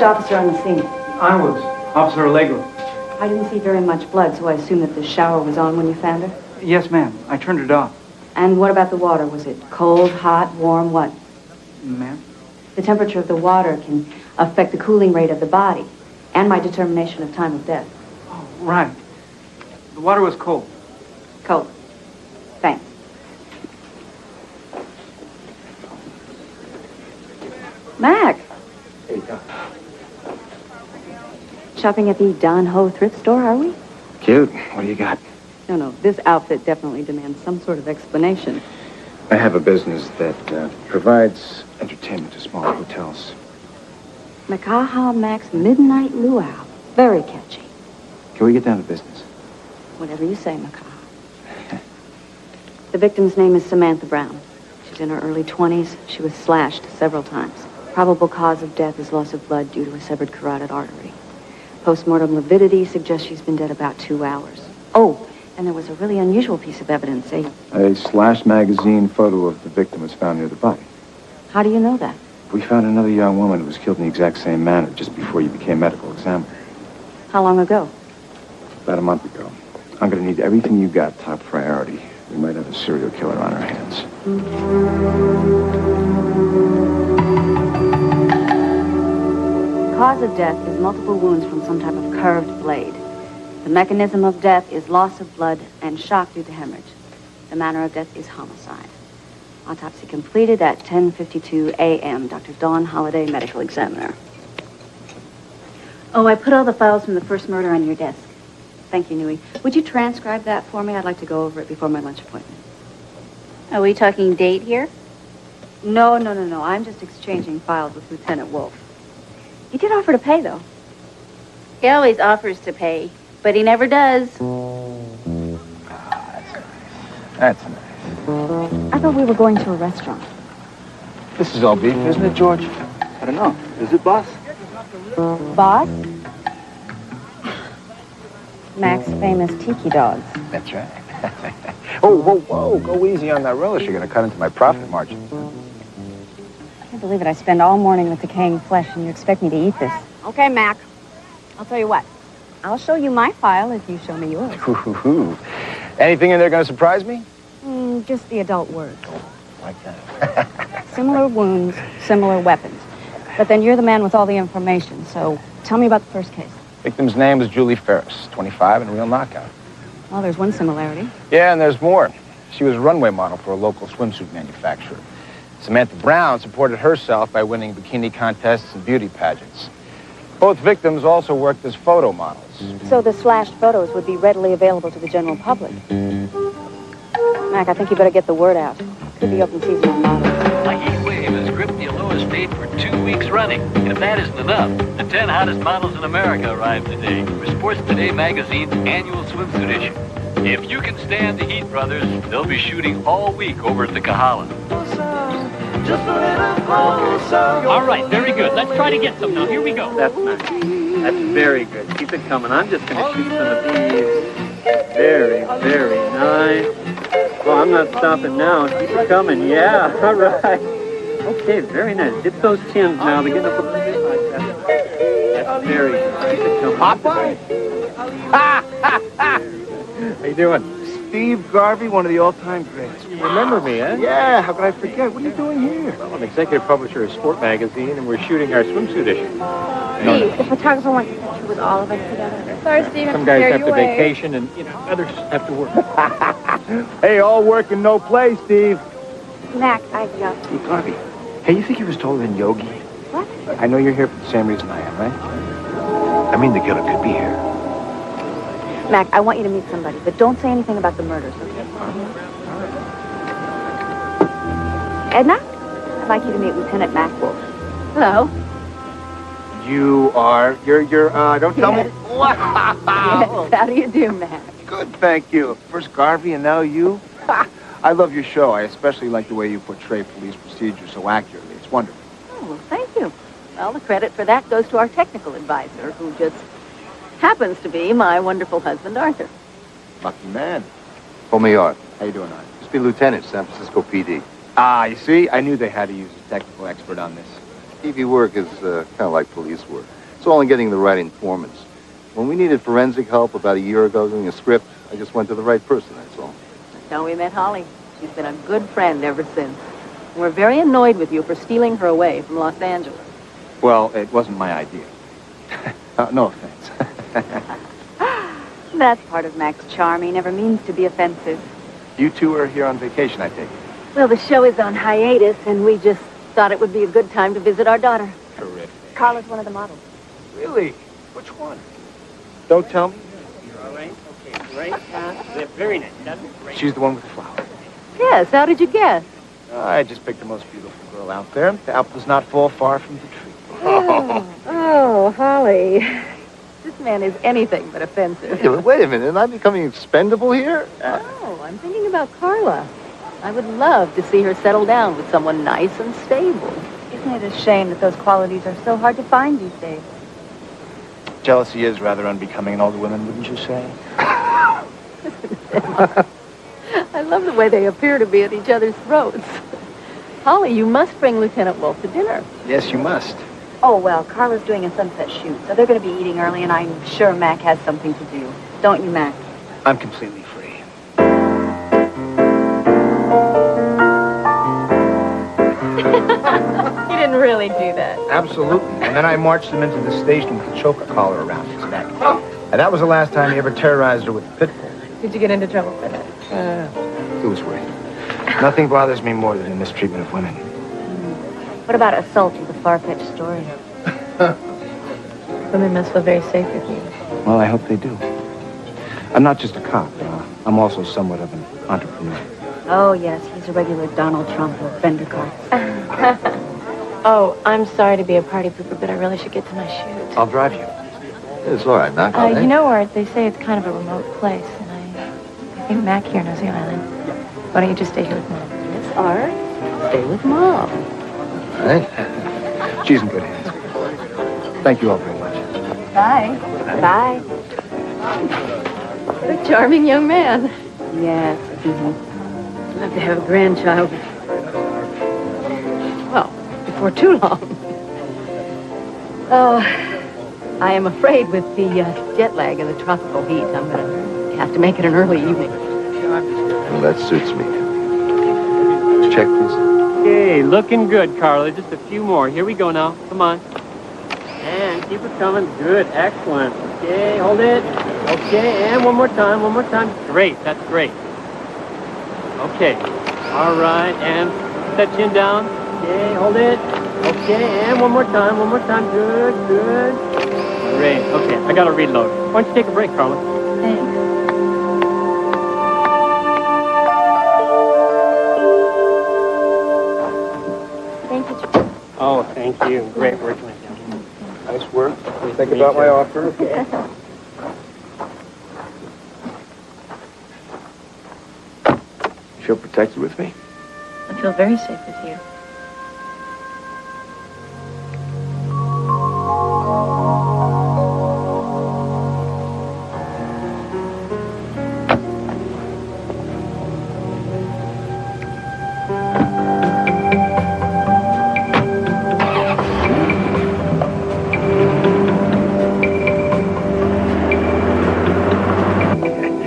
Officer on the scene. I was. Officer Allegro. I didn't see very much blood, so I assume that the shower was on when you found her? Yes, ma'am. I turned it off. And what about the water? Was it cold, hot, warm, what? Ma'am? The temperature of the water can affect the cooling rate of the body and my determination of time of death. Oh, right. The water was cold. Cold. Thanks. Mac! Here you go. Shopping at the Don Ho thrift store, are we? Cute. What do you got? No. This outfit definitely demands some sort of explanation. I have a business that provides entertainment to small hotels. Makaha Mac's Midnight Luau. Very catchy. Can we get down to business? Whatever you say, Makaha. The victim's name is Samantha Brown. She's in her early 20s. She was slashed several times. Probable cause of death is loss of blood due to a severed carotid artery. Postmortem lividity suggests she's been dead about 2 hours. Oh, and there was a really unusual piece of evidence. A Slash magazine photo of the victim was found near the body. How do you know that? We found another young woman who was killed in the exact same manner just before you became medical examiner. How long ago? About a month ago. I'm going to need everything you got top priority. We might have a serial killer on our hands. The cause of death is multiple wounds from some type of curved blade. The mechanism of death is loss of blood and shock due to hemorrhage. The manner of death is homicide. Autopsy completed at 10:52 a.m. Dr. Dawn Holliday, medical examiner. Oh, I put all the files from the first murder on your desk. Thank you, Nui. Would you transcribe that for me? I'd like to go over it before my lunch appointment. Are we talking date here? No. I'm just exchanging files with Lieutenant Wolfe. He did offer to pay, though. He always offers to pay, but he never does. That's nice. I thought we were going to a restaurant. This is all beef, isn't it, George? I don't know. Is it, boss? Boss? Mac's famous tiki dogs. That's right. Oh, whoa. Go easy on that relish. You're going to cut into my profit margin. I can't believe it. I spend all morning with decaying flesh, and you expect me to eat this. Okay, Mac. I'll tell you what. I'll show you my file if you show me yours. Ooh. Anything in there going to surprise me? Just the adult words. Oh, like that. Similar wounds, similar weapons. But then you're the man with all the information, so tell me about the first case. Victim's name was Julie Ferris, 25, and a real knockout. Well, there's one similarity. Yeah, and there's more. She was a runway model for a local swimsuit manufacturer. Samantha Brown supported herself by winning bikini contests and beauty pageants. Both victims also worked as photo models. So the slashed photos would be readily available to the general public. Mac, I think you better get the word out. Could be open season on models. A heat wave has gripped the Aloha State for 2 weeks running. And if that isn't enough, the 10 hottest models in America arrived today for Sports Today magazine's annual swimsuit issue. If you can stand the heat, brothers, they'll be shooting all week over at the Kahala. All right, very good. Let's try to get some now. Here we go. That's nice. That's very good. Keep it coming. I'm just going to shoot some of these. Very, very nice. Oh, I'm not stopping now. Keep it coming. Yeah, all right. Okay, very nice. Dip those chins now. They're getting up a little bit like that. That's very good. Keep it coming. Popeye? Ha! How you doing? Steve Garvey, one of the all-time greats. You remember me, eh? Yeah, how could I forget? What are you doing here? Well, I'm executive publisher of Sport Magazine, and we're shooting our swimsuit issue. Steve, the photographer wants a picture with all of us together. Sorry, Steve. Some guys have to vacation, and, others have to work. Hey, all work and no play, Steve. Mac, Steve Garvey. Hey, you think he was taller than Yogi? What? I know you're here for the same reason I am, right? I mean, the killer could be here. Mac, I want you to meet somebody, but don't say anything about the murders, okay? Edna? like you to meet Lieutenant Mack Wolfe. Hello. Don't tell me. Wow. Yes, how do you do, Mac? Good, thank you. First Garvey and now you. I love your show. I especially like the way you portray police procedures so accurately. It's wonderful. Oh, well, thank you. Well, the credit for that goes to our technical advisor, who just happens to be my wonderful husband, Arthur. Lucky man. Homie Art. How you doing, Art? Used to be lieutenant, San Francisco PD. Ah, you see? I knew they had to use a technical expert on this. TV work is kind of like police work. It's all in getting the right informants. When we needed forensic help about a year ago doing a script, I just went to the right person, that's all. That's how we met Holly. She's been a good friend ever since. And we're very annoyed with you for stealing her away from Los Angeles. Well, it wasn't my idea. No offense. That's part of Mac's charm. He never means to be offensive. You two are here on vacation, I take it. Well, the show is on hiatus, and we just thought it would be a good time to visit our daughter. Terrific. Carla's one of the models. Really? Which one? Don't tell me. All right. Okay. Great. They're very nice. That's great. She's the one with the flower. Yes, how did you guess? I just picked the most beautiful girl out there. The apple does not fall far from the tree. Oh, Holly. This man is anything but offensive. Wait a minute, am I becoming expendable here? Oh, I'm thinking about Carla. I would love to see her settle down with someone nice and stable. Isn't it a shame that those qualities are so hard to find these days? Jealousy is rather unbecoming in older women, wouldn't you say? I love the way they appear to be at each other's throats. Holly, you must bring Lieutenant Wolfe to dinner. Yes, you must. Oh, well, Carla's doing a sunset shoot, so they're going to be eating early, and I'm sure Mac has something to do. Don't you, Mac? I'm completely free. He didn't really do that. Absolutely. And then I marched him into the station with a choker collar around his neck. And that was the last time he ever terrorized her with a pit bull. Did you get into trouble for that? It was worth it. Nothing bothers me more than the mistreatment of women. What about assault with a far-fetched story? Women must feel very safe with you. Well, I hope they do. I'm not just a cop. I'm also somewhat of an entrepreneur. Oh, yes, he's a regular Donald Trump of vendor cards. Oh, I'm sorry to be a party pooper, but I really should get to my shoot. I'll drive you. It's all right, knock on it. You know, Art, they say it's kind of a remote place, and I think Mac here knows the island. Why don't you just stay here with Mom? Yes, Art. Stay with Mom. All right. She's in good hands. Thank you all very much. Bye. Bye. What a charming young man. Yes. I'd love to have a grandchild. Well, before too long. Oh, I am afraid with the jet lag and the tropical heat, I'm going to have to make it an early evening. Well, that suits me. Check, please. Okay, looking good, Carla. Just a few more. Here we go now. Come on. And keep it coming. Good. Excellent. Okay, hold it. Okay, and one more time. One more time. Great. That's great. Okay. All right, and set chin down. Okay, hold it. Okay, and one more time. One more time. Good, good. Great. Okay, I got to reload. Why don't you take a break, Carla? Thanks. Thank you. Oh, thank you. Great working with you. Nice work. Think about my offer. Okay. You feel protected with me? I feel very safe with you.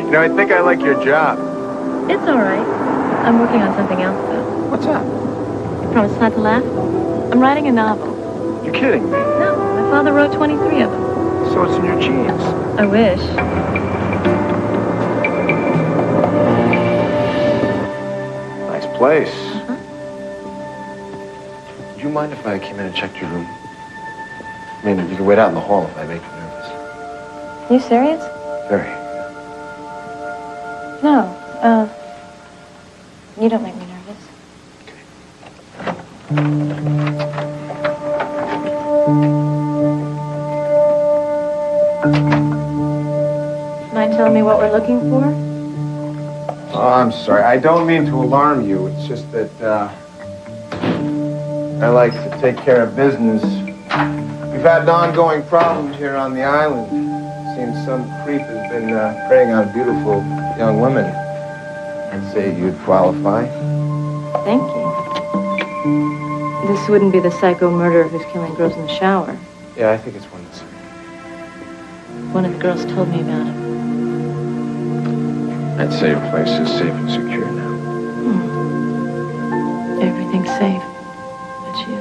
You know, I think I like your job. It's all right. I'm working on something else, though. What's up? You promise not to laugh? I'm writing a novel. You're kidding me. No, my father wrote 23 of them. So it's in your genes. I wish. Nice place. Do you mind if I came in and checked your room? I mean, you can wait out in the hall if I make you nervous. You serious? Very. No. You don't make me nervous. Mind telling me what we're looking for? Oh, I'm sorry. I don't mean to alarm you. It's just that, I like to take care of business. We've had an ongoing problem here on the island. Seems some creep has been preying on beautiful young women. I'd say you'd qualify. Thank you. This wouldn't be the psycho murderer who's killing girls in the shower. Yeah, I think it's one of the same. One of the girls told me about him. I'd say your place is safe and secure now. Everything's safe. But you.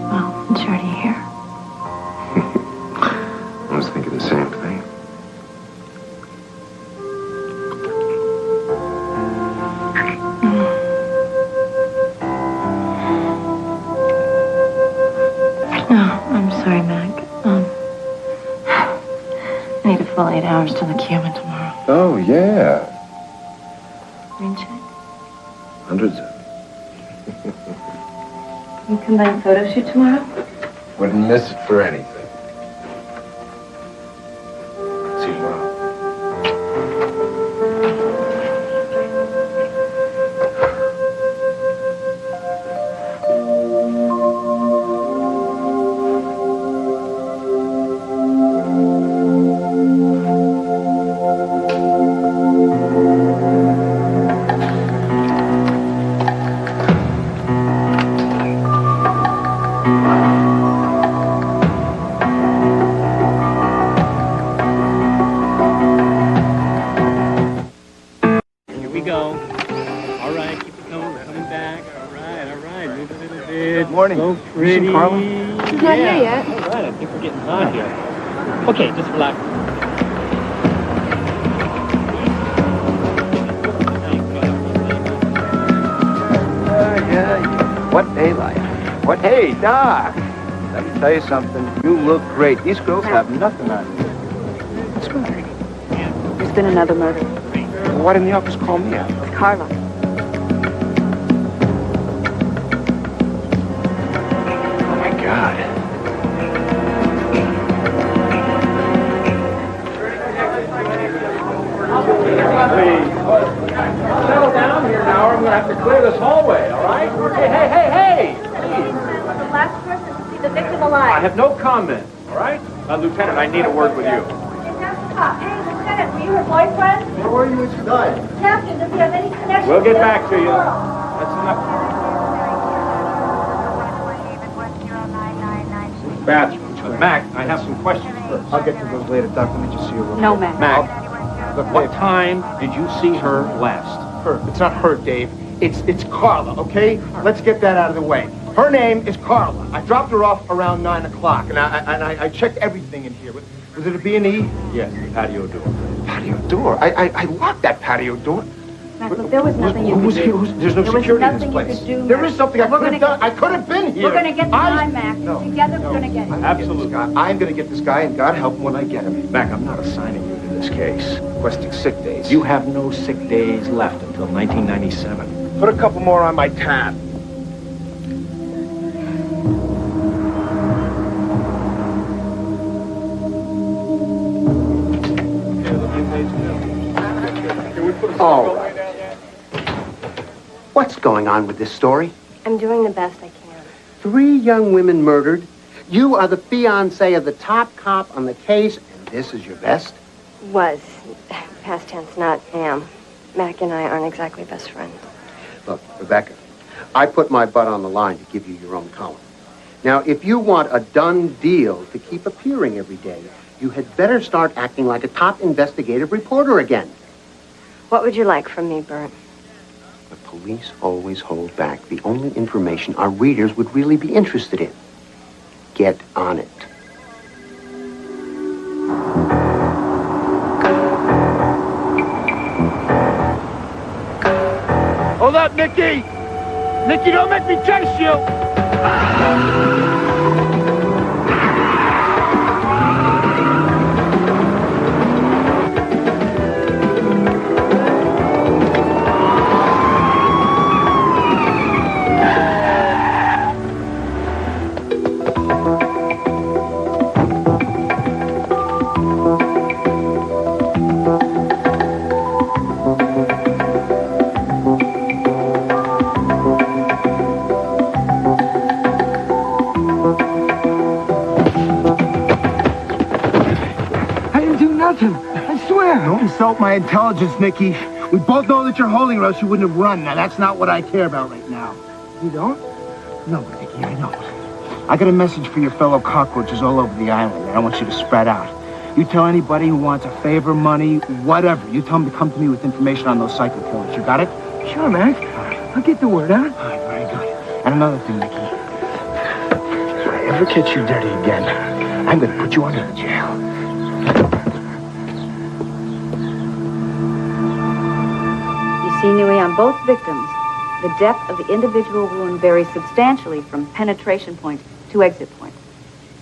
Well, I'm sorry to hear. I was thinking the same thing. I'm sorry, Mac. I need a full 8 hours to the Cuban tomorrow. Oh, yeah. Green check? Hundreds of You come by a photo shoot tomorrow? Wouldn't miss it for anything. See you tomorrow. Pretty. Carla? She's not here yet. All right, I think we're getting hot here. Okay, just relax. Yeah. What a life. What? Hey, Doc. Let me tell you something. You look great. These girls have nothing on you. What's going on? There's been another murder. Well, why didn't the office call me out? It's Carla. God. Settle down here now, or I'm going to have to clear this hallway, all right? Hey! The last person to see the victim alive. I have no comment, all right? Lieutenant, I need a word with you. Hey, Lieutenant, were you her boyfriend? Where were you when she died? Captain, does he have any connection? We'll get back to you. That's enough. Bathroom. Mac, I have some questions first. I'll get to those later, Doc. Let me just see her real quick. No, Mac. Mac, what time did you see her last? Her. It's not her, Dave. It's Carla, okay? Let's get that out of the way. Her name is Carla. I dropped her off around 9 o'clock, and I checked everything in here. Was it a B&E? Yes, the patio door. Patio door? I locked that patio door. Mac, look, there was nothing you could do. There's no security in this place. There is something I could have done. I could have been here. We're going to get the guy, Mac. Together, we're going to get him. Absolutely. I'm going to get this guy, and God help him when I get him. Mac, I'm not assigning you to this case. Requesting sick days. You have no sick days left until 1997. Put a couple more on my tab. Oh. What's going on with this story? I'm doing the best I can. 3 young women murdered. You are the fiancé of the top cop on the case, and this is your best? Was. Past tense, not am. Mac and I aren't exactly best friends. Look, Rebecca, I put my butt on the line to give you your own column. Now, if you want a done deal to keep appearing every day, you had better start acting like a top investigative reporter again. What would you like from me, Bert? The police always hold back the only information our readers would really be interested in. Get on it. Hold up, Nicky! Nicky, don't make me chase you! didn't do nothing. I swear. Don't insult my intelligence, Nicky. We both know that you're holding, or else you wouldn't have run. Now, that's not what I care about right now. You don't? No, Nicky, I know. I got a message for your fellow cockroaches all over the island, and I want you to spread out. You tell anybody who wants a favor, money, whatever. You tell them to come to me with information on those psycho killers. You got it? Sure, Mac. I'll get the word out. All right, very good. And another thing, Nicky. If I ever catch you dirty again, I'm going to put you under the jail. You see, Nui, on both victims, the depth of the individual wound varies substantially from penetration point to exit point,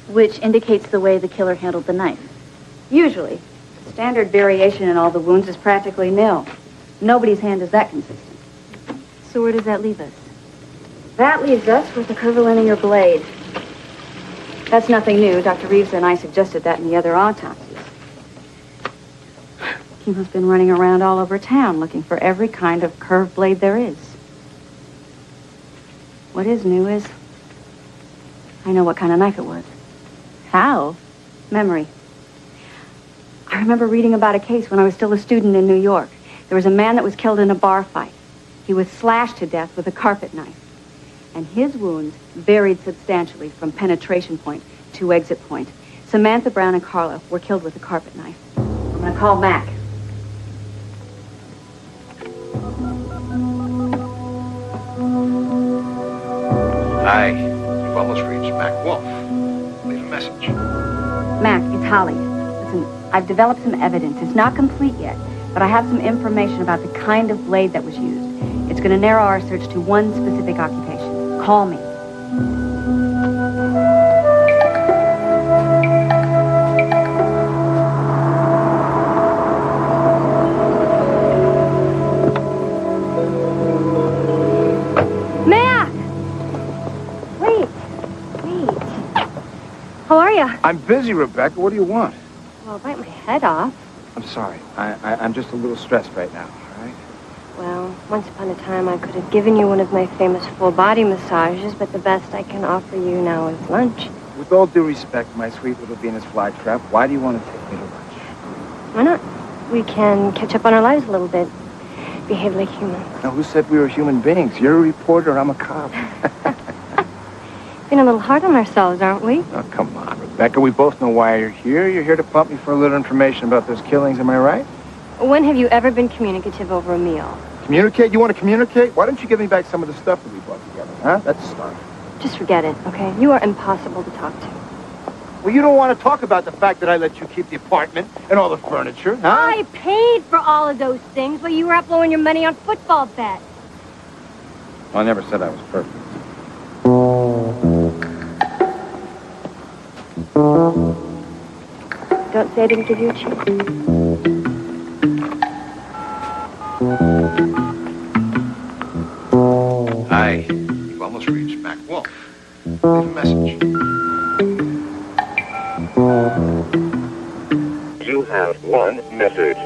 Which indicates the way the killer handled the knife. usually. The standard variation in all the wounds is practically nil. Nobody's hand is that consistent. So where does that leave us? That leaves us with the curvilinear blade. That's nothing new. Dr. Reeves and I suggested that in the other autopsies. Chemo's been running around all over town looking for every kind of curved blade there is. What is new is I know what kind of knife it was. How? Memory. I remember reading about a case when I was still a student in New York. There was a man that was killed in a bar fight. He was slashed to death with a carpet knife. And his wounds varied substantially from penetration point to exit point. Samantha Brown and Carla were killed with a carpet knife. I'm going to call Mac. Hi. You've almost reached Mack Wolfe. Leave a message. Mac, it's Holly. Listen, I've developed some evidence. It's not complete yet, but I have some information about the kind of blade that was used. It's going to narrow our search to one specific occupation. Call me. Mac! Wait. How are you? I'm busy, Rebecca. What do you want? Well, I'll bite my head off. I'm sorry. I'm just a little stressed right now, all right? Well, once upon a time, I could have given you one of my famous full-body massages, but the best I can offer you now is lunch. With all due respect, my sweet little Venus flytrap, why do you want to take me to lunch? Why not? We can catch up on our lives a little bit. Behave like humans. Now, who said we were human beings? You're a reporter, I'm a cop. Being a little hard on ourselves, aren't we? Oh, come on, Rebecca. We both know why you're here. You're here to pump me for a little information about those killings, am I right? When have you ever been communicative over a meal? Communicate? You want to communicate? Why don't you give me back some of the stuff that we bought together, huh? That's a start. Just forget it, okay? You are impossible to talk to. Well, you don't want to talk about the fact that I let you keep the apartment and all the furniture, huh? I paid for all of those things while you were out blowing your money on football bets. Well, I never said I was perfect. Don't say I didn't give you a chance. Hi. You've almost reached Mack Wolfe. Leave a message. You have one message.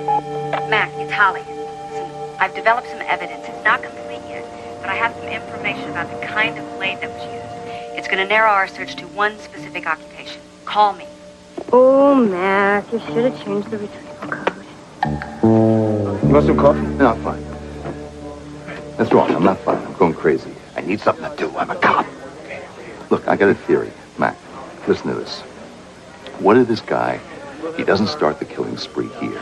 Mac, it's Holly. Listen, I've developed some evidence. It's not complete yet, but I have some information about the kind of blade that was used. It's going to narrow our search to one specific occupation. Call me. Oh, Mac, you should have changed the retrieval code. You want some coffee? No, I'm fine. That's wrong. I'm not fine. I'm going crazy. I need something to do. I'm a cop. Look, I got a theory. Mac, listen to this. What if this guy, he doesn't start the killing spree here?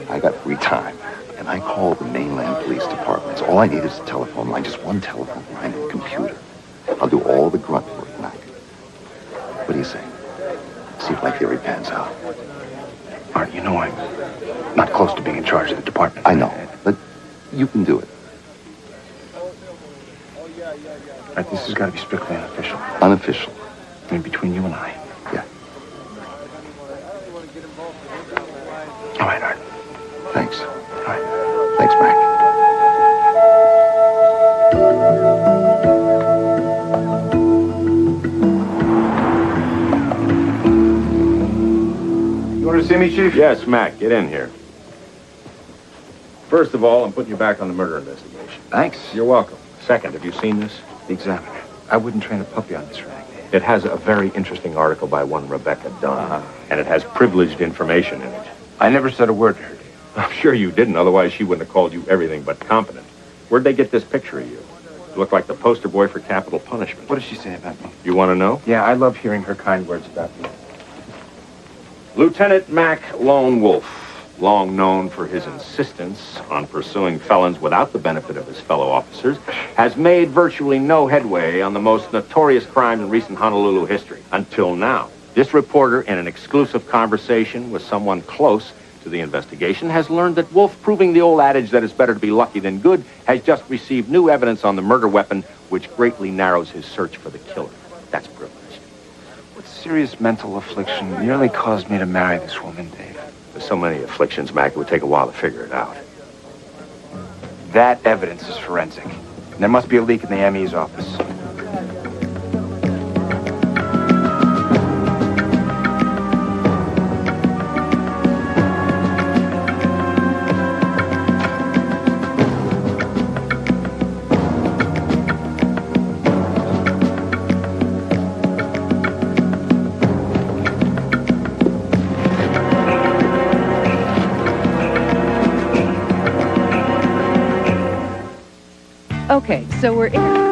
I got free time, and I called the mainland police departments. All I need is a telephone line, just one telephone line and a computer. I'll do all the grunt work, Mac. What do you say? See if my theory pans out. Art, you know I'm not close to being in charge of the department. I know, but you can do it. All right, this has got to be strictly unofficial. Unofficial. I mean, between you and I. Yeah. All right, Art. Thanks. All right. Thanks, Mac. You want to see me, Chief? Yes, Mac, get in here. First of all, I'm putting you back on the murder investigation. Thanks. You're welcome. Second, have you seen this? The Examiner. I wouldn't train a puppy on this rag. It has a very interesting article by one Rebecca Dunn, and it has privileged information in it. I never said a word to her. I'm sure you didn't, otherwise she wouldn't have called you everything but competent. Where'd they get this picture of you? You look like the poster boy for capital punishment. What does she say about me? You want to know? Yeah, I love hearing her kind words about me. Lieutenant Mack Wolfe, long known for his insistence on pursuing felons without the benefit of his fellow officers, has made virtually no headway on the most notorious crime in recent Honolulu history. Until now. This reporter, in an exclusive conversation with someone close to the investigation, has learned that Wolfe, proving the old adage that it's better to be lucky than good, has just received new evidence on the murder weapon, which greatly narrows his search for the killer. That's privilege. What serious mental affliction nearly caused me to marry this woman, Dave? There's so many afflictions, Mac, it would take a while to figure it out. That evidence is forensic. And there must be a leak in the ME's office. Okay, so we're in.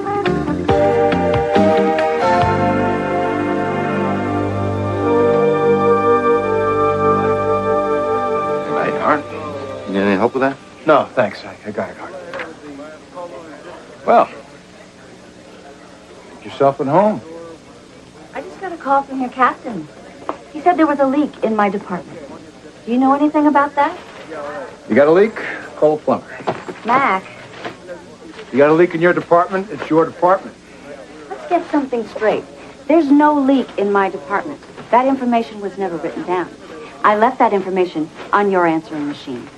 Hey, Hart. You need any help with that? No, thanks. I got it, Hart. Well, make yourself at home. I just got a call from your captain. He said there was a leak in my department. Do you know anything about that? You got a leak? Call a plumber. Mac, You got a leak in your department? It's your department. let's get something straight. There's no leak in my department. That information was never written down. I left that information on your answering machine.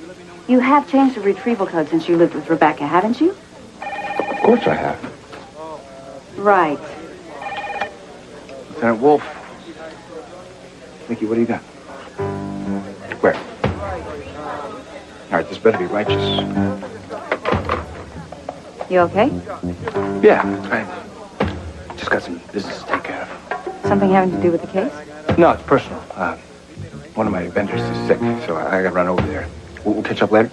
You have changed the retrieval code since you lived with Rebecca, haven't you? Of course I have. Right. Lieutenant Wolfe. Mickey, what do you got? Where? All right, this better be righteous. You okay? Yeah, I just got some business to take care of. Something having to do with the case? No, it's personal. One of my vendors is sick, so I gotta run over there. We'll catch up later.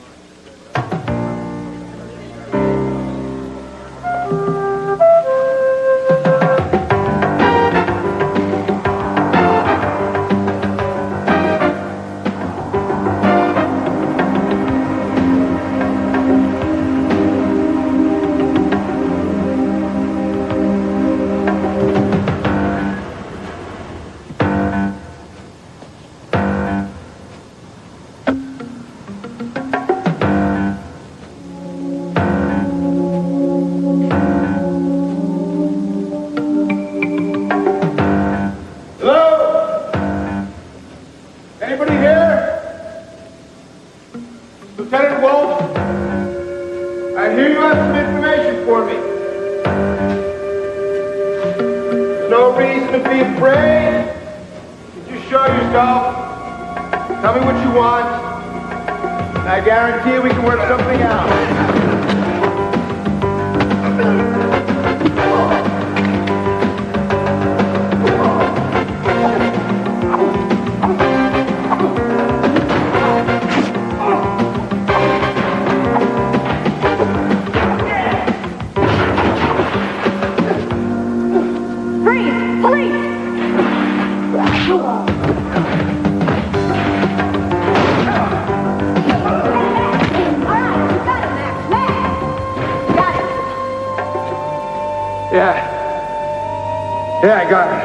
Yeah, I got it.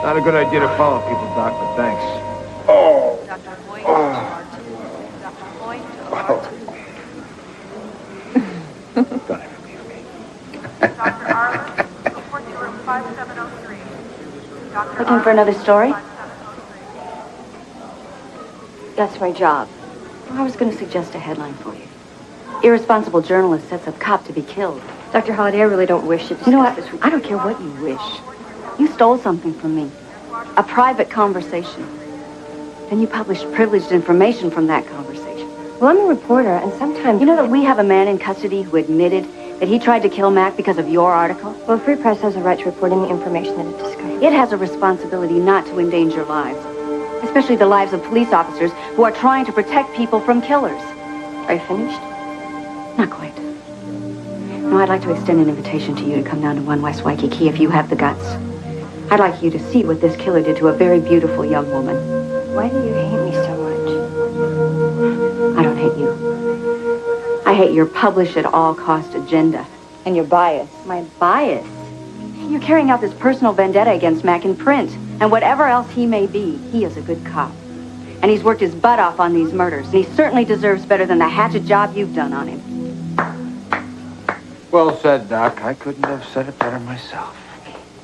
Not a good idea to follow people, Doc, but thanks. Oh. Dr. Hoyt, Dr. Hoyt, Don't ever leave me. Dr. Arlen, report to room 5703. Looking for another story? That's my job. I was going to suggest a headline for you. Irresponsible journalist sets up cop to be killed. Dr. Holliday, I really don't wish to discuss You know what? this with I don't care what you wish. You stole something from me. A private conversation. Then you published privileged information from that conversation. Well, I'm a reporter, and sometimes... You know that we have a man in custody who admitted That he tried to kill Mack because of your article? Well, Free Press has a right to report any information that it discovers. It has a responsibility not to endanger lives, especially the lives of police officers who are trying to protect people from killers. Are you finished? Not quite. No, I'd like to extend an invitation to you to come down to 1 West Waikiki if you have the guts. I'd like you to see what this killer did to a very beautiful young woman. Why do you hate me so much? I don't hate you. I hate your publish-at-all-cost agenda. And your bias. My bias? You're carrying out this personal vendetta against Mack in print. And whatever else he may be, he is a good cop. And he's worked his butt off on these murders. And he certainly deserves better than the hatchet job you've done on him. Well said, Doc. I couldn't have said it better myself.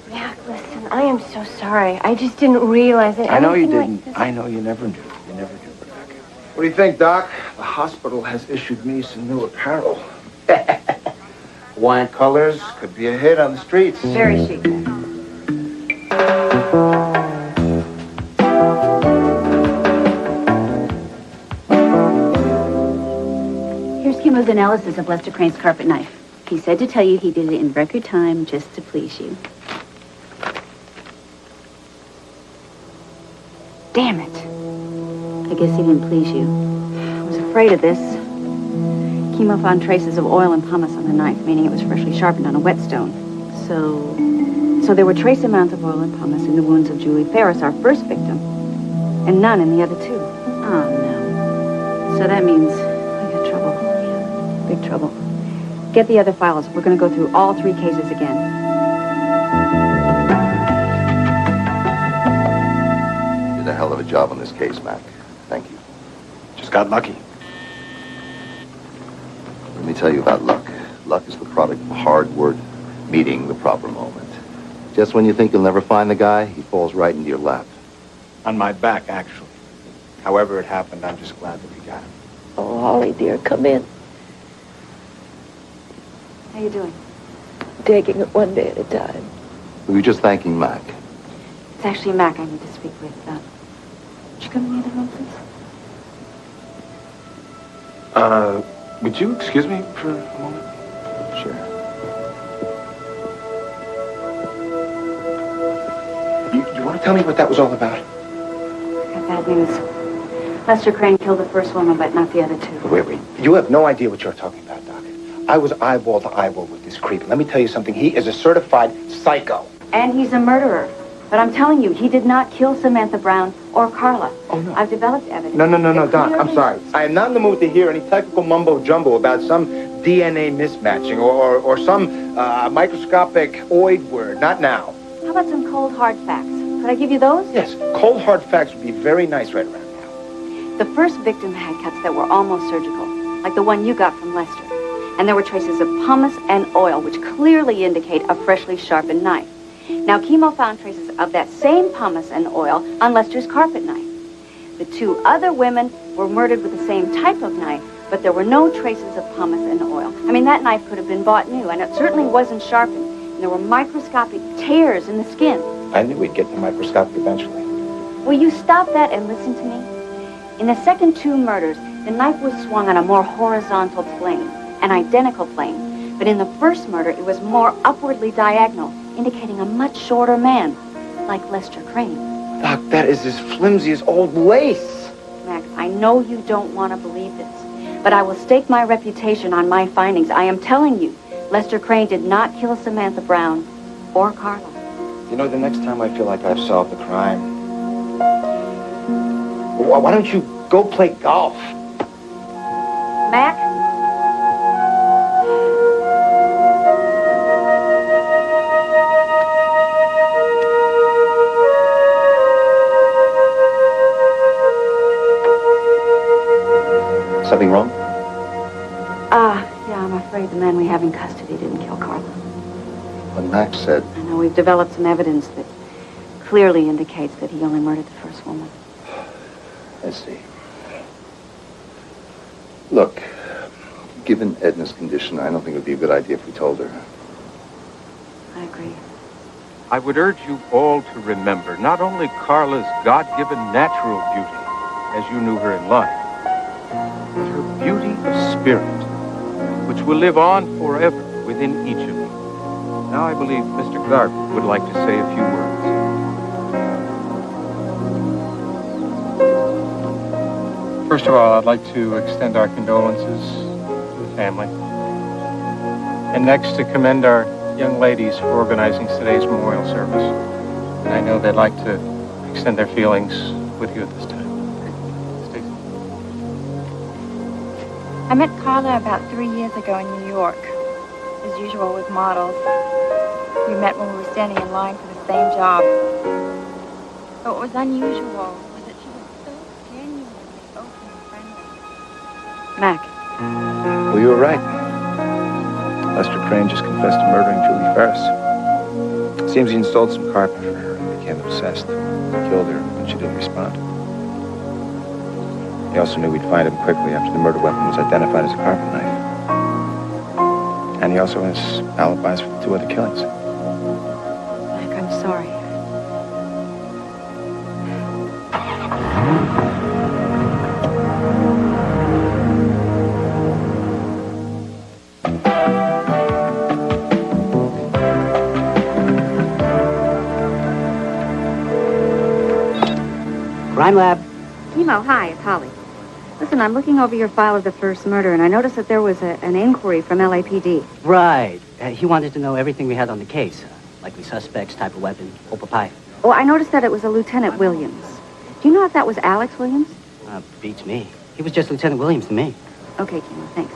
Mac, listen, I am so sorry. I just didn't realize it. I know you didn't. I know you never knew. You never knew, Doc. What do you think, Doc? The hospital has issued me some new apparel. Hawaiian colors could be a hit on the streets. Very chic. Here's Kimmo's analysis of Lester Crane's carpet knife. He said to tell you he did it in record time just to please you. Damn it. I guess he didn't please you. I was afraid of this. Chemo found traces of oil and pumice on the knife, meaning it was freshly sharpened on a whetstone. So there were trace amounts of oil and pumice in the wounds of Julie Ferris, our first victim, and none in the other two. Oh, no. So that means I got trouble. Yeah, big trouble. Get the other files. We're going to go through all 3 cases again. You did a hell of a job on this case, Mac. Thank you. Just got lucky. Let me tell you about luck. Luck is the product of hard work, meeting the proper moment. Just when you think you'll never find the guy, he falls right into your lap. On my back, actually. However it happened, I'm just glad that we got him. Oh, Holly, dear, come in. How you doing? Taking it one day at a time. We were just thanking Mac. It's actually Mack I need to speak with. Would you come in the other room, please? Would you excuse me for a moment? Sure. You want to tell me what that was all about? I got bad news. Lester Crane killed the first woman, but not the other 2. Wait. You have no idea what you're talking about, Doc. I was eyeball to eyeball with this creep. And let me tell you something. He is a certified psycho. And he's a murderer. But I'm telling you, he did not kill Samantha Brown or Carla. Oh, no. I've developed evidence. No, Doc. I'm sorry. I am not in the mood to hear any technical mumbo-jumbo about some DNA mismatching or some microscopic oid word. Not now. How about some cold, hard facts? Could I give you those? Yes, cold, hard facts would be very nice right around now. The first victim had cuts that were almost surgical, like the one you got from Lester. And there were traces of pumice and oil, which clearly indicate a freshly sharpened knife. Now, Chemo found traces of that same pumice and oil on Lester's carpet knife. The 2 other women were murdered with the same type of knife, but there were no traces of pumice and oil. I mean, that knife could have been bought new, and it certainly wasn't sharpened. And there were microscopic tears in the skin. I knew we'd get the microscope eventually. Will you stop that and listen to me? In the second 2 murders, the knife was swung on a more horizontal plane, an identical plane. But in the first murder, it was more upwardly diagonal, indicating a much shorter man, like Lester Crane. Doc, that is as flimsy as old lace. Mac, I know you don't want to believe this, but I will stake my reputation on my findings. I am telling you, Lester Crane did not kill Samantha Brown or Carla. You know, the next time I feel like I've solved the crime, why don't you go play golf? Mac? Something wrong? Yeah, I'm afraid the man we have in custody didn't kill Carla. When Max said... I know we've developed some evidence that clearly indicates that he only murdered the first woman. I see. Look, given Edna's condition, I don't think it would be a good idea if we told her. I agree. I would urge you all to remember not only Carla's God-given natural beauty, as you knew her in life, but her beauty of spirit, which will live on forever within each of you. Now I believe Mr. Garvey would like to say a few words. First of all, I'd like to extend our condolences to the family. And next, to commend our young ladies for organizing today's memorial service. And I know they'd like to extend their feelings with you at this time. I met Carla about 3 years ago in New York, as usual with models. We met when we were standing in line for the same job. But what was unusual was that she was so genuinely open and friendly. Mac. Well, you were right. Lester Crane just confessed to murdering Julie Ferris. Seems he installed some carpet for her and became obsessed. Killed her when she didn't respond. He also knew we'd find him quickly after the murder weapon was identified as a carpet knife. And he also has alibis for the 2 other killings. Mac, I'm sorry. Crime Lab. Chemo, hi, it's Holly. Listen, I'm looking over your file of the first murder, and I noticed that there was an inquiry from LAPD. Right. He wanted to know everything we had on the case. Likely suspects, type of weapon, whole pie. Oh, I noticed that it was a Lieutenant Williams. Do you know if that was Alex Williams? Beats me. He was just Lieutenant Williams to me. Okay, Chemo, thanks.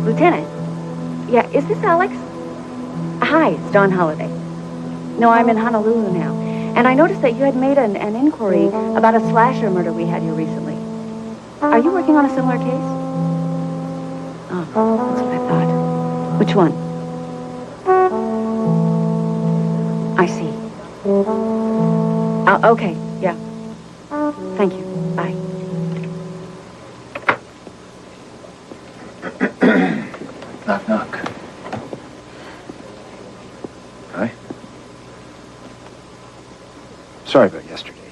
Lieutenant. Yeah, is this Alex? Hi, it's Dawn Holliday. No, I'm in Honolulu now. And I noticed that you had made an inquiry about a slasher murder we had here recently. Are you working on a similar case? Oh, that's what I thought. Which one? I see. Okay, yeah. Thank you. Bye. Knock, knock. Hi. Sorry about yesterday.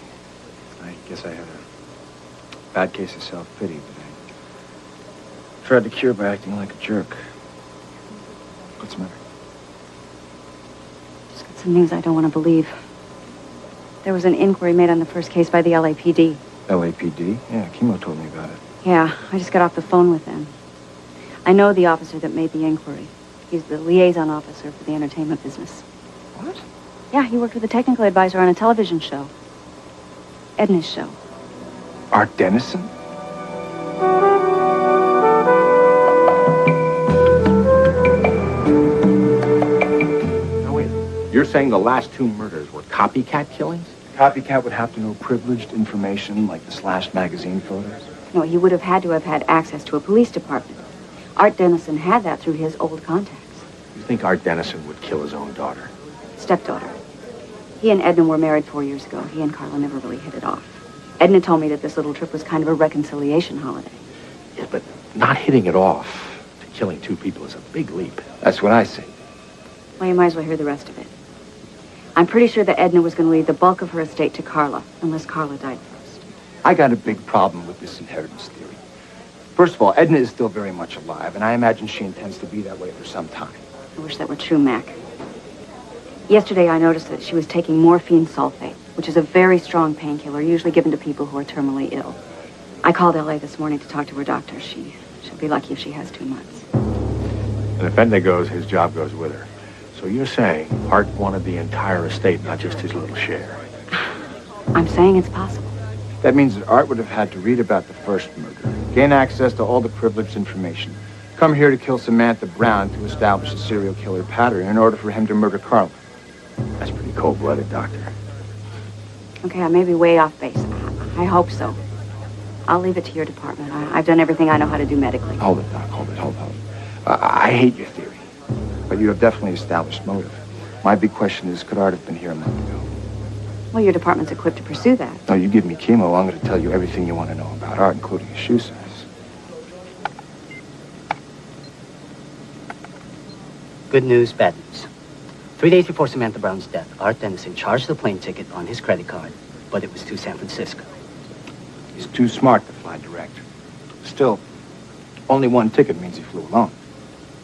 I guess I had a bad case of self-pity, but I tried to cure by acting like a jerk. What's the matter? Just got some news I don't want to believe. There was an inquiry made on the first case by the LAPD. LAPD? Yeah, Chemo told me about it. Yeah, I just got off the phone with them. I know the officer that made the inquiry. He's the liaison officer for the entertainment business. What? Yeah, he worked with a technical advisor on a television show. Edna's show. Art Dennison? Now wait, you're saying the last 2 murders were copycat killings? Copycat would have to know privileged information like the slashed magazine photos. No, he would have had to have had access to a police department. Art Dennison had that through his old contacts. You think Art Dennison would kill his own daughter? Stepdaughter. He and Edna were married 4 years ago. He and Carla never really hit it off. Edna told me that this little trip was kind of a reconciliation holiday. Yeah, but not hitting it off to killing 2 people is a big leap. That's what I say. Well, you might as well hear the rest of it. I'm pretty sure that Edna was going to leave the bulk of her estate to Carla, unless Carla died first. I got a big problem with this inheritance theory. First of all, Edna is still very much alive, and I imagine she intends to be that way for some time. I wish that were true, Mac. Yesterday, I noticed that she was taking morphine sulfate, which is a very strong painkiller, usually given to people who are terminally ill. I called L.A. this morning to talk to her doctor. She'll be lucky if she has 2 months. And if Edna goes, his job goes with her. So you're saying Art wanted the entire estate, not just his little share? I'm saying it's possible. That means that Art would have had to read about the first murder, gain access to all the privileged information, come here to kill Samantha Brown to establish a serial killer pattern in order for him to murder Carla. That's pretty cold-blooded, Doctor. Okay, I may be way off base. I hope so. I'll leave it to your department. I've done everything I know how to do medically. Hold it, Doc. Hold it. I hate your theory, but you have definitely established motive. My big question is, could Art have been here a month ago? Well, your department's equipped to pursue that. No, you give me chemo, I'm going to tell you everything you want to know about Art, including his shoe size. Good news, bad news. 3 days before Samantha Brown's death, Art Dennison charged the plane ticket on his credit card, but it was to San Francisco. He's too smart to fly direct. Still, only one ticket means he flew alone.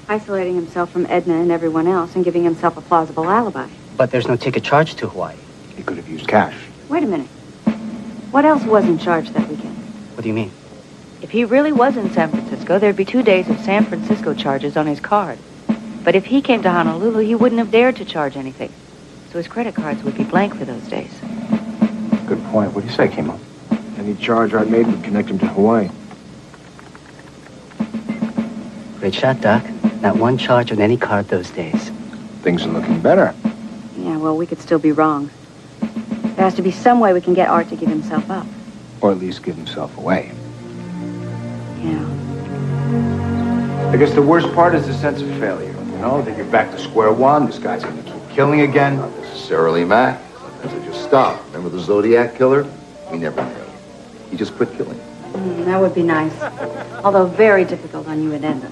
Isolating himself from Edna and everyone else and giving himself a plausible alibi. But there's no ticket charged to Hawaii. He could have used cash. Wait a minute. What else wasn't charged that weekend? What do you mean? If he really was in San Francisco, there'd be 2 days of San Francisco charges on his card. But if he came to Honolulu, he wouldn't have dared to charge anything. So his credit cards would be blank for those days. Good point. What do you say, Kimo? Any charge Art made would connect him to Hawaii. Great shot, Doc. Not one charge on any card those days. Things are looking better. Yeah, well, we could still be wrong. There has to be some way we can get Art to give himself up. Or at least give himself away. Yeah. I guess the worst part is the sense of failure. You know, that you're back to square one. This guy's going to keep killing again. Not necessarily, Mac. Sometimes they just stop. Remember the Zodiac killer? We never knew. He just quit killing. That would be nice. Although very difficult on you and Edna.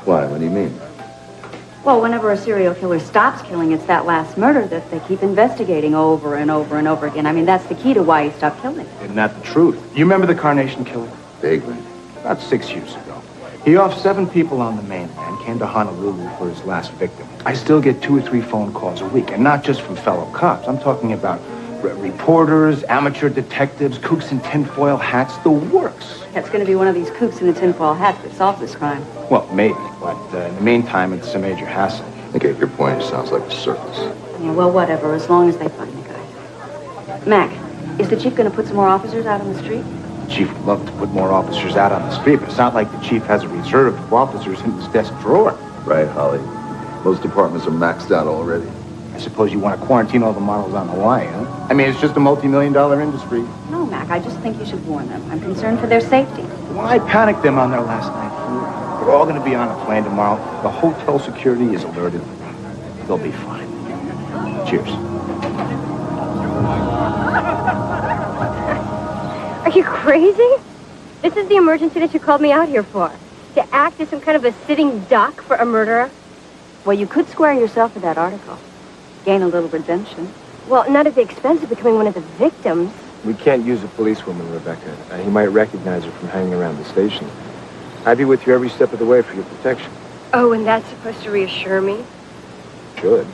Why? What do you mean? Well, whenever a serial killer stops killing, it's that last murder that they keep investigating over and over and over again. I mean, that's the key to why he stopped killing. Isn't that the truth? You remember the Carnation Killer? Vaguely. About 6 years ago. He offed 7 people on the mainland, came to Honolulu for his last victim. I still get 2 or 3 phone calls a week, and not just from fellow cops. I'm talking about reporters, amateur detectives, kooks in tinfoil hats, the works. It's going to be one of these kooks in the tinfoil hats that solves this crime. Well, maybe, but in the meantime, it's a major hassle. I get your point. It sounds like a circus. Yeah, well, whatever, as long as they find the guy. Mac, is the chief going to put some more officers out on the street? The chief would love to put more officers out on the street, but it's not like the chief has a reserve of officers in his desk drawer. Right, Holly. Most departments are maxed out already. I suppose you want to quarantine all the models on Hawaii, huh? I mean, it's just a multi-million-dollar industry. No, Mac, I just think you should warn them. I'm concerned for their safety. Why panic them on their last night food? They're all going to be on a plane tomorrow. The hotel security is alerted. They'll be fine. Cheers. Are you crazy? This is the emergency that you called me out here for. To act as some kind of a sitting duck for a murderer? Well, you could square yourself with that article. Gain a little redemption. Well, not at the expense of becoming one of the victims. We can't use a policewoman, Rebecca. He might recognize her from hanging around the station. I'd be with you every step of the way for your protection. Oh, and that's supposed to reassure me? Should.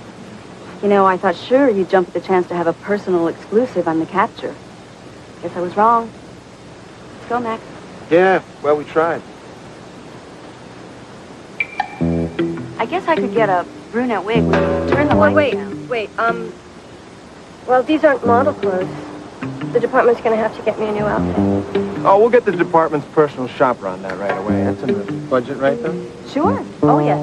You know, I thought sure you'd jump at the chance to have a personal exclusive on the capture. Guess I was wrong. Let's go, Mac. Yeah, well, we tried. I guess I could get a brunette wig when you turn the light down. Wait, well, these aren't model clothes. The department's gonna have to get me a new outfit. Oh, we'll get the department's personal shopper on that right away. That's in the budget, right, though? Sure. Oh, yes.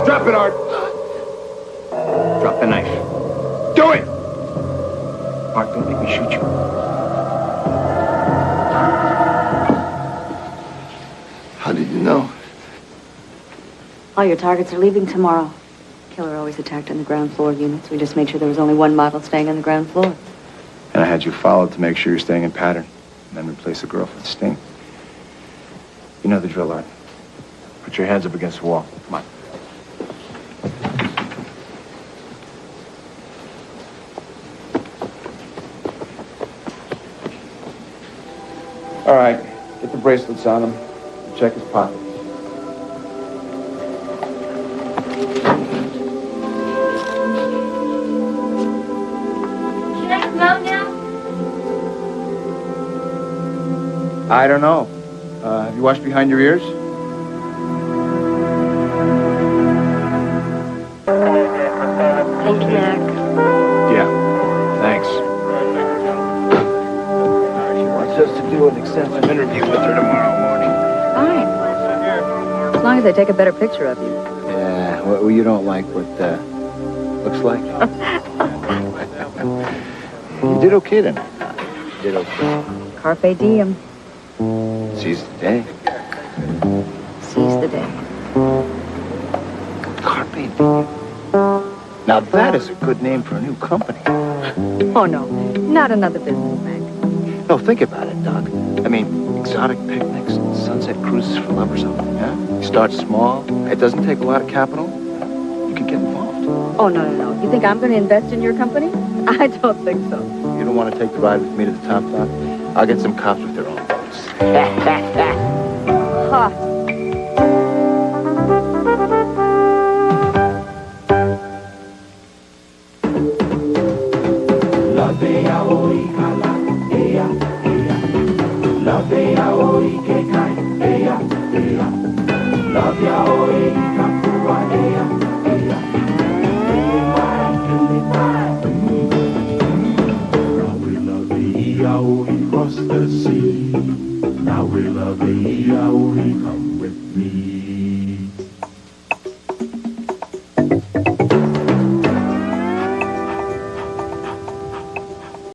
Drop it, Art. Drop the knife. Do it! Art, don't make me shoot you. How did you know? All your targets are leaving tomorrow. Killer always attacked on the ground floor units. We just made sure there was only one model staying on the ground floor. And I had you followed to make sure you're staying in pattern. And then replace the girl for the sting. You know the drill, Art. Put your hands up against the wall. Come on. All right, get the bracelets on him. Check his pockets. Should I come out now? I don't know. Have you washed behind your ears? just to do an extensive interview with her tomorrow morning. Fine. As long as they take a better picture of you. Yeah, well, you don't like what looks like? You did okay tonight. You did okay. Carpe diem. Seize the day. Seize the day. Carpe diem. Now that is a good name for a new company. Oh, no. Not another business, Mac. No, think about it, Doc. I mean, exotic picnics, sunset cruises for lovers only, huh? You start small. It doesn't take a lot of capital. You can get involved. Oh, no. You think I'm going to invest in your company? I don't think so. You don't want to take the ride with me to the top, Doc? I'll get some cops with their own boats. Ha! Across the sea, now will a come with me.